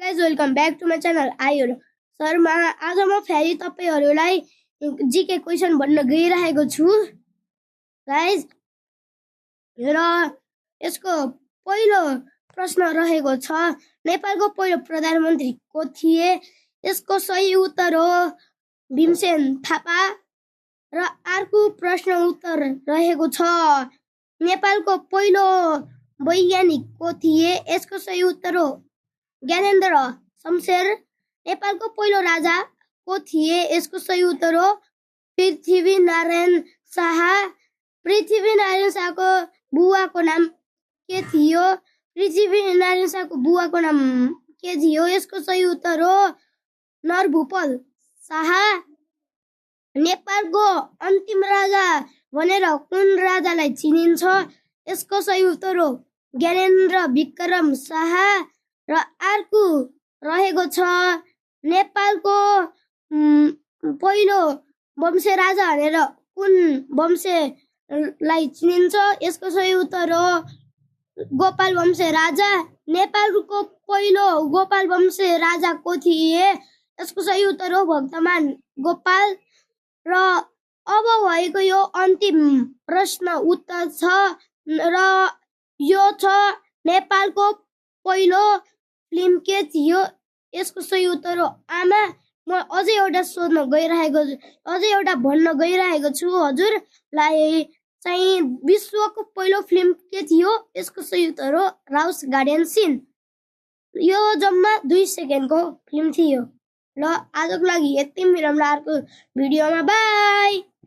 Guys welcome back to my channel आयो शर्मा। आज म फेरि तपाईहरुलाई जीके क्वेशन भन्न गइरहेको छु गाइज। र यसको पहिलो प्रश्न रहेको छ, नेपालको पहिलो प्रधानमन्त्री को थिए? यसको सही उत्तर हो भीमसेन थापा। र अर्को प्रश्न उत्तर रहेको छ, नेपालको पहिलो वैज्ञानिक को थिए? यसको सही उत्तर हो ज्ञानेन्द्र शमशेर। नेपालको पहिलो राजा को थिए? यसको सही उत्तर हो पृथ्वीनारायण शाह। पृथ्वीनारायण शाहको बुवाको नाम के थियो? पृथ्वीनारायण शाहको बुवाको नाम के थियो? यसको सही उत्तर हो नरभूपाल शाह। नेपालको अन्तिम राजा भनेर कुन राजालाई चिनिन्छ? यसको सही उत्तर हो ज्ञानेन्द्र विक्रम शाह। र अर्को रहेको छ, नेपालको पहिलो वंशे राजा भनेर कुन वंशलाई चिनिन्छ? यसको सही उत्तर हो गोपाल वंशे राजा। नेपालको पहिलो गोपाल वंशे राजा को थिए? यसको सही उत्तर हो भक्तमान गोपाल। र अब भएको यो अन्तिम प्रश्न उत्तर छ र यो छ, नेपालको पहिलो फिल्म के थियो? यसको सही उत्तर हो आमा। म अझै एउटा भन्न गइरहेको छु हजुरलाई चाहिँ, विश्वको पहिलो फिल्म के थियो? यसको सही उत्तर हो राउस गार्डन सिन। यो जम्मा 2 सेकेन्डको फिल्म थियो। ल आजको लागि यति, मिलौँला अर्को भिडियोमा। बाई।